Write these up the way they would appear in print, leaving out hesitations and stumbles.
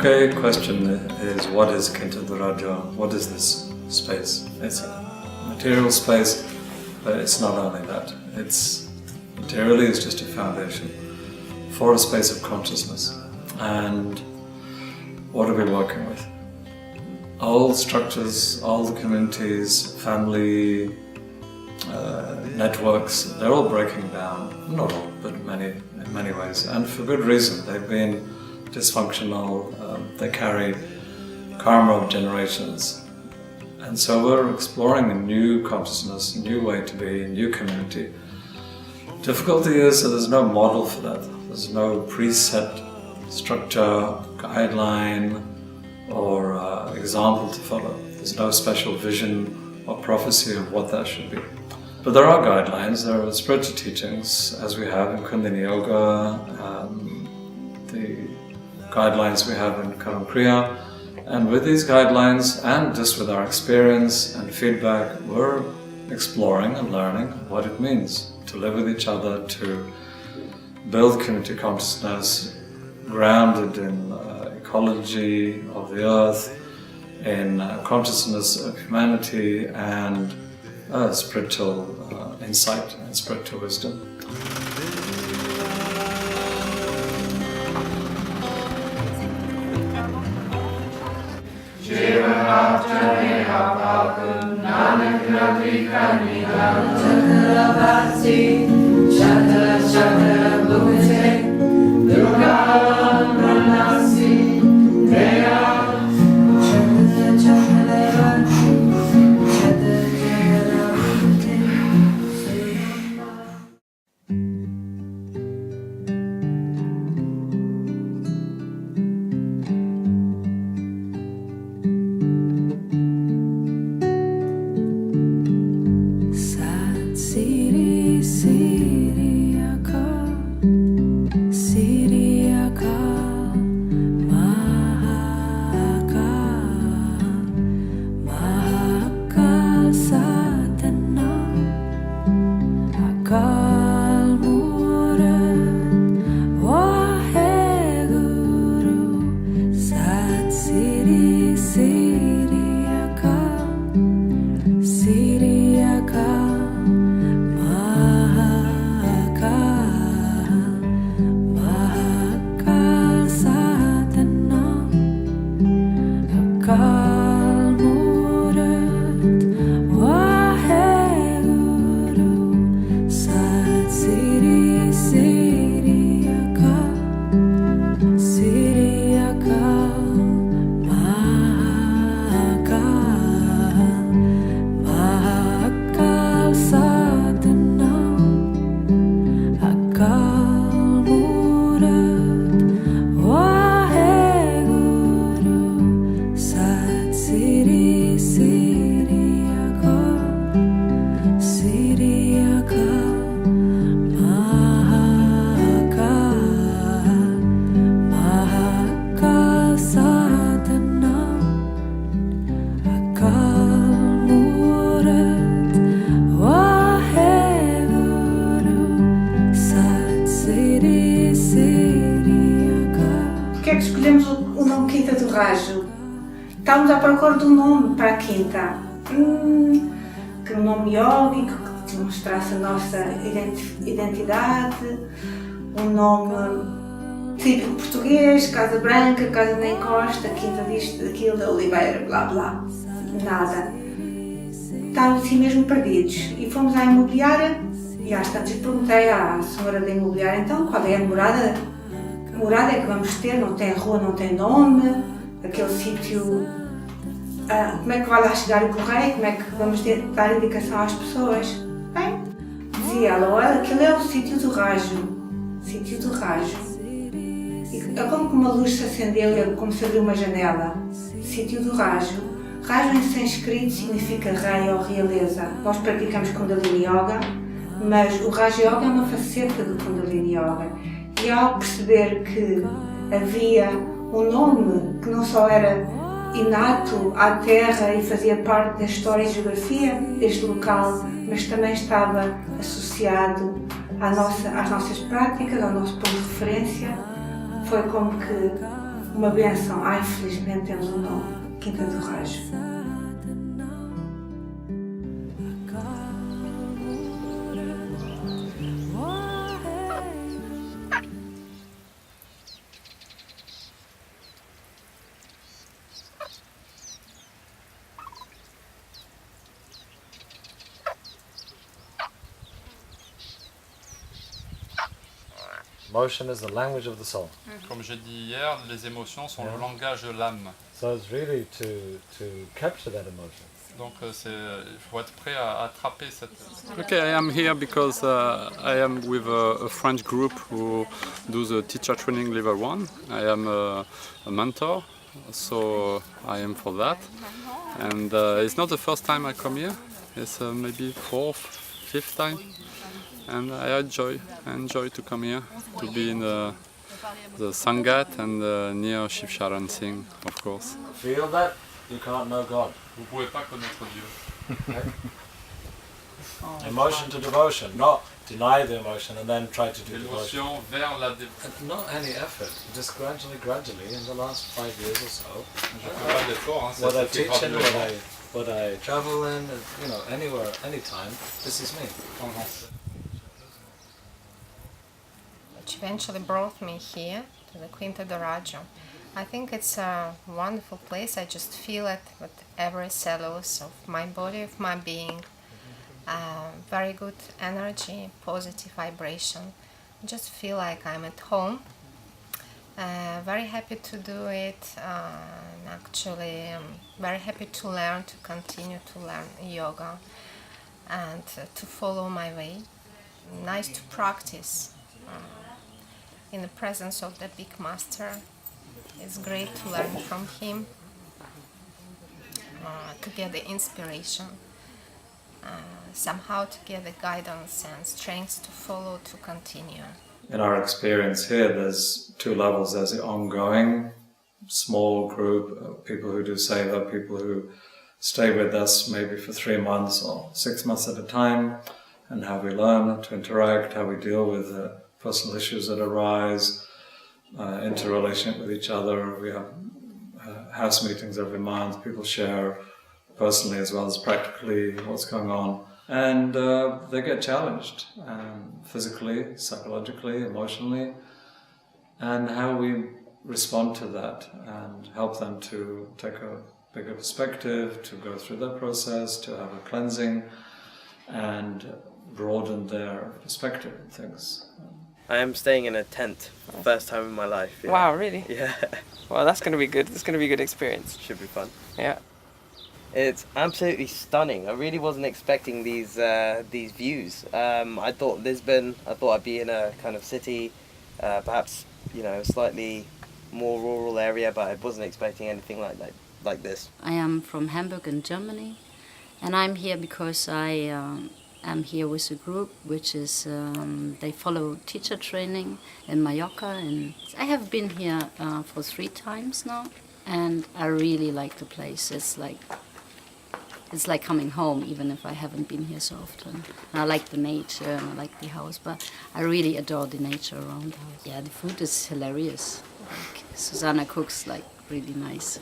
Okay, question is, what is Quinta do Rajo? What is this space? It's a material space, but it's not only that. Materially it's just a foundation for a space of consciousness. And what are we working with? All structures, all the communities, family, networks, they're all breaking down. Not all, but in many ways. And for good reason. They've been dysfunctional, they carry karma of generations. And so we're exploring a new consciousness, a new way to be, a new community. Difficulty is that there's no model for that. There's no preset structure, guideline, or example to follow. There's no special vision or prophecy of what that should be. But there are guidelines, there are spiritual teachings, as we have in Kundalini Yoga, the guidelines we have in Karam Kriya. And with these guidelines, and just with our experience and feedback, we're exploring and learning what it means to live with each other, to build community consciousness grounded in ecology of the earth, in consciousness of humanity, and spiritual insight and spiritual wisdom. Rajo. Estávamos à procura de um nome para a Quinta, que um nome yógico, que mostrasse a nossa identidade, um nome típico português, Casa Branca, Casa na Encosta, Quinta disto, daquilo, da Oliveira, blá blá, nada. Estávamos assim mesmo perdidos e fomos à imobiliária e às tantas perguntei à senhora da imobiliária, então qual é a morada? Que morada é que vamos ter? Não tem rua, não tem nome, aquele sítio, como é que vai lá chegar o correio, como é que vamos dar indicação às pessoas? Bem, dizia ela, olha, aquele é o sítio do Rajo, sítio do Rajo. E é como que uma luz se acendeu e como se abriu uma janela, sítio do Rajo. Rajo em sânscrito significa rei ou realeza. Nós praticamos Kundalini Yoga, mas o Rajo Yoga é uma faceta do Kundalini Yoga. E ao perceber que havia um nome que não só era inato à terra e fazia parte da história e geografia deste local, mas também estava associado às nossas práticas, ao nosso ponto de referência, foi como que uma benção. Ai, felizmente temos um nome, Quinta do Rajo. Emotion is the language of the soul. Comme j'ai dit hier, les émotions sont le langage de l'âme. So it's really to capture that emotion. Donc il faut être prêt à attraper cette... Okay, I am here because I am with a French group who do the teacher training level 1. I am a mentor, so I am for that. And it's not the first time I come here. It's maybe 4th, 5th time. And I enjoy to come here, to be in the Sangat and near Shiv Charan Singh, of course. Feel that you can't know God. Vous pouvez pas connaître Dieu. Emotion to devotion, not deny the emotion and then try to do devotion. L'émotion vers la dévotion. And not any effort, just gradually, in the last 5 years or so. Pas d'effort, hein, What I teach in, what I travel in, anywhere, anytime, this is me. Which eventually brought me here to the Quinta do Rajo. I think it's a wonderful place. I just feel it with every cellulose of my body, of my being. Very good energy, positive vibration. I just feel like I'm at home. Very happy to do it. Actually, I'm very happy to learn, to continue to learn yoga and to follow my way. Nice to practice in the presence of the big master. It's great to learn from him, to get the inspiration, somehow to get the guidance and strength to follow, to continue. In our experience here, there's 2 levels. There's the ongoing small group of people who do seva, people who stay with us maybe for 3 months or 6 months at a time, and how we learn to interact, how we deal with personal issues that arise, interrelation with each other. We have house meetings every month. People share personally as well as practically what's going on. And they get challenged physically, psychologically, emotionally, and how we respond to that and help them to take a bigger perspective, to go through that process, to have a cleansing and broaden their perspective on things. I am staying in a tent for the first time in my life. Yeah. Wow, really? Yeah. Well, that's going to be good. It's going to be a good experience. Should be fun. Yeah. It's absolutely stunning. I really wasn't expecting these views. I thought Lisbon. I thought I'd be in a kind of city, perhaps a slightly more rural area, but I wasn't expecting anything like this. I am from Hamburg in Germany, and I'm here because I am here with a group which is they follow teacher training in Mallorca, and I have been here for 3 times now, and I really like the place. It's like coming home, even if I haven't been here so often. And I like the nature and I like the house, but I really adore the nature around the house. Yeah, the food is hilarious. Like, Susana cooks really nice.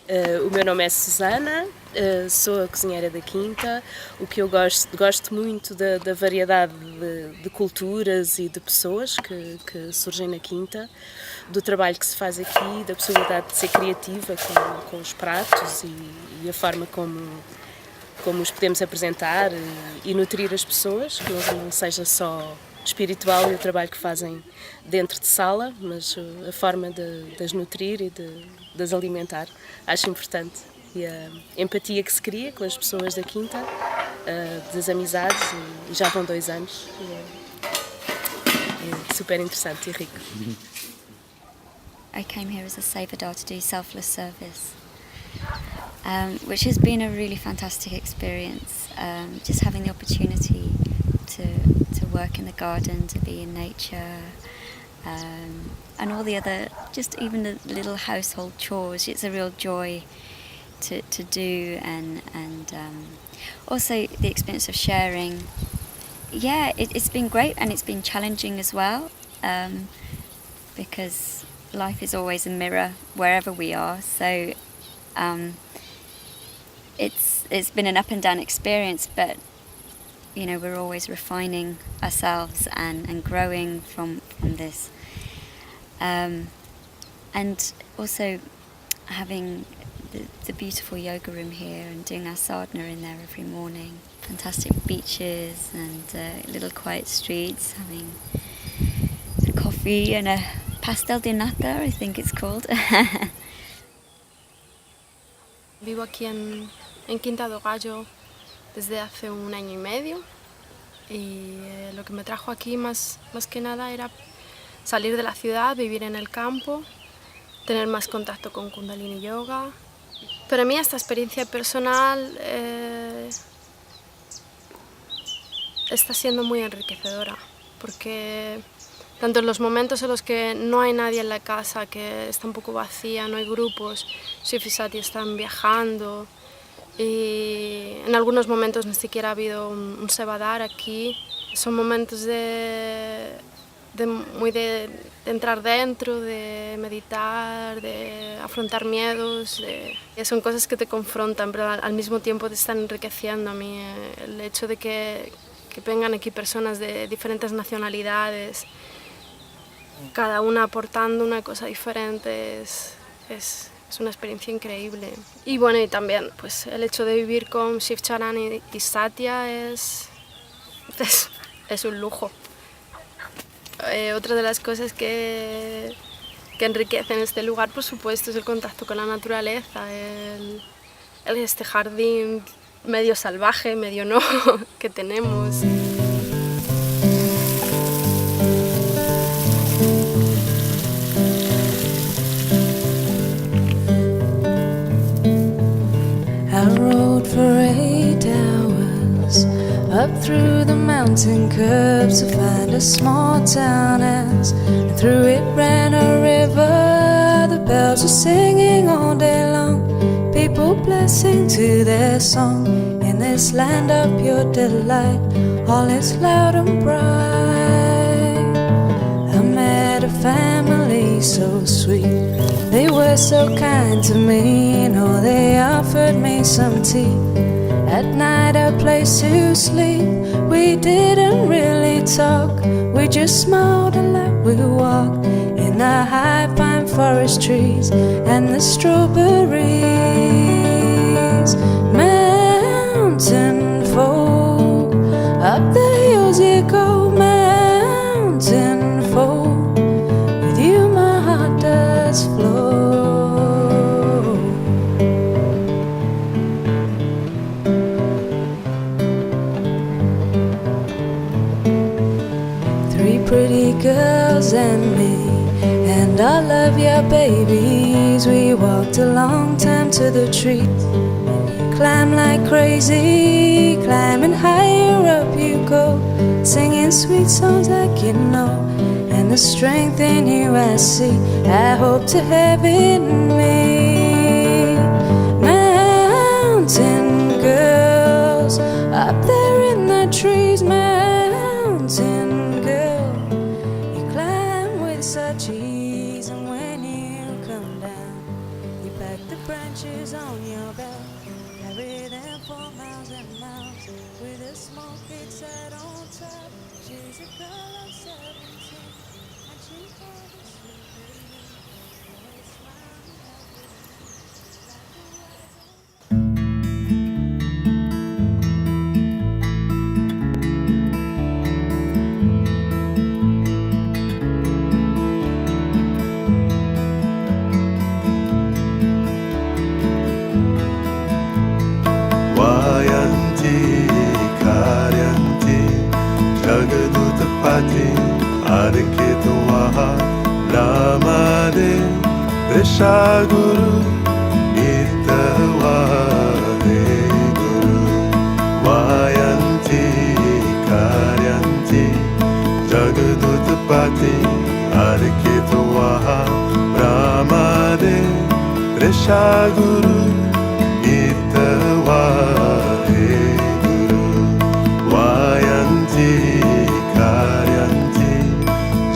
O meu nome é Susana, sou a cozinheira da Quinta. O que eu gosto muito da variedade de culturas e de pessoas que surgem na Quinta, do trabalho que se faz aqui, da possibilidade de ser criativa com os pratos e a forma como os podemos apresentar e nutrir as pessoas, que não seja só espiritual e o trabalho que fazem dentro de sala, mas a forma de as nutrir e de as alimentar. Acho importante. E a empatia que se cria com as pessoas da Quinta, das amizades, e já vão 2 anos. É super interessante e rico. I came here as a Savador to do selfless service, which has been a really fantastic experience. Just having the opportunity to work in the garden, to be in nature, and all the other, just even the little household chores. It's a real joy to do, and also the experience of sharing. Yeah, it's been great, and it's been challenging as well, because life is always a mirror wherever we are. So it's been an up and down experience, but we're always refining ourselves and growing from this. And also having the beautiful yoga room here and doing our sadhana in there every morning. Fantastic beaches and little quiet streets, having a coffee and a pastel de nata, I think it's called. Vivo aquí en Quinta do Rajo desde hace 1 año y medio y lo que me trajo aquí más que nada era salir de la ciudad, vivir en el campo, tener más contacto con Kundalini Yoga. Para mí esta experiencia personal está siendo muy enriquecedora, porque tanto en los momentos en los que no hay nadie en la casa, que está un poco vacía, no hay grupos, Shiv y Sati están viajando y en algunos momentos ni siquiera ha habido un sevadar aquí. Son momentos de entrar dentro, de meditar, de afrontar miedos. Son cosas que te confrontan, pero al mismo tiempo te están enriqueciendo. A mí el hecho de que vengan aquí personas de diferentes nacionalidades, cada una aportando una cosa diferente, es una experiencia increíble. Y bueno, y también pues el hecho de vivir con Shiv Charan y Satya es un lujo. Otra de las cosas que enriquecen este lugar, por supuesto, es el contacto con la naturaleza, este jardín medio salvaje, medio no, que tenemos. I rode for 8 hours up through the mountain curves to find a small town, as through it ran a river. The bells were singing all day long, people blessing to their song. In this land of pure delight, all is loud and bright. I met a family so sweet, they were so kind to me. They offered me some tea, at night a place to sleep. We didn't really talk, we just smiled and let we walk in the high pine forest trees and the strawberries. Mountain folk, up the hills you go. Mountain folk, with you my heart does flow. Pretty girls and me, and all of your babies. We walked a long time to the trees, climb like crazy, climbing higher up you go, singing sweet songs like you know, and the strength in you I see, I hope to have in me. Mountain girls, up there in the trees. Mountain girls, such ease, and when you come down, you pack the branches on your back, carry them for miles and miles, with a small kid sat on top. She's a girl of 17, and she's got a sweet baby, always smiling Adke tuaha ramade Drisha guru Nitawa de guru Vayanti karyanti Jagadutpati Adke tuaha ramade Drisha guru Nitawa de guru Vayanti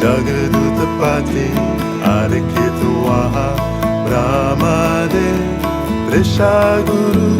Jagadutpati Arikitwa Brahmade Trisha Guru